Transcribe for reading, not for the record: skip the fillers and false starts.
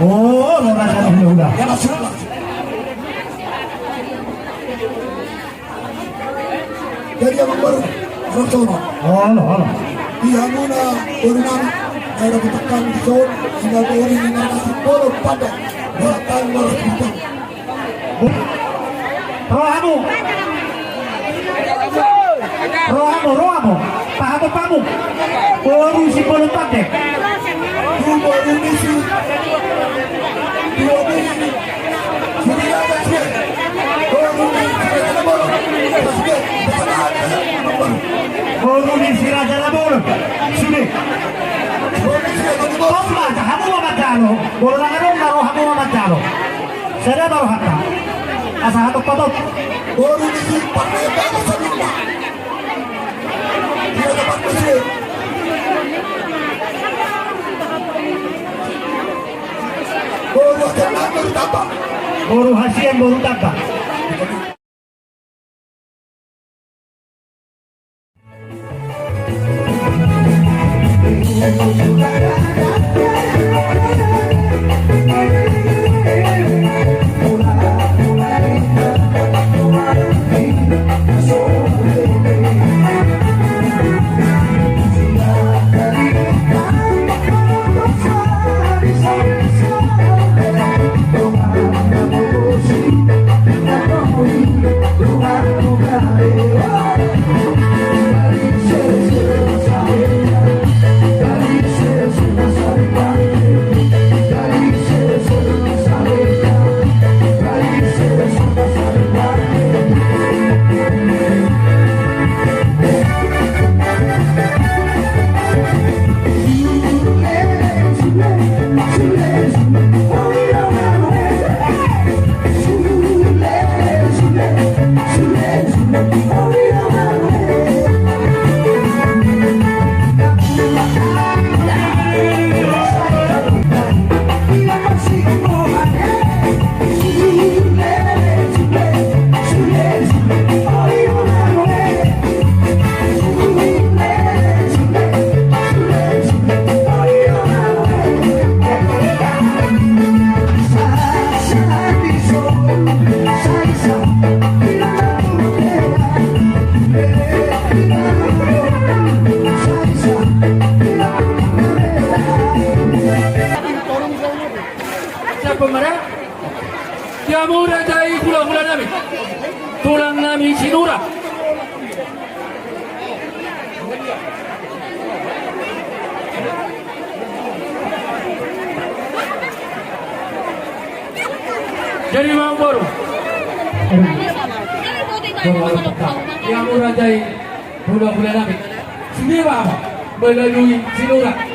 Oh, udah. Ya masuk. Jadi yang baru Rosono. Oh. Dia muna berenang ada bertekan di zon hingga Bori dengan nasib bola pada datang malah kita. Rohamo. Pahamu. Baru si bola pada. Dua misi. Jadi ada sih. Baru si Raja Labor. Sudah. Bomba, kamu mau macalo. Bola ngarong kamu mau macalo. Saya baru hakka. Asa hatok patok. Baru misi pakai bangsa semua. Dia dapat mesin. Baru jangan bertambah. Baru Hasiem baru tambah. Pemerintah yang muda dari pulang-pulang nami tulang nami sinura jadi mang baru yang muda dari pulang-pulang nami sendiri apa melalui sinura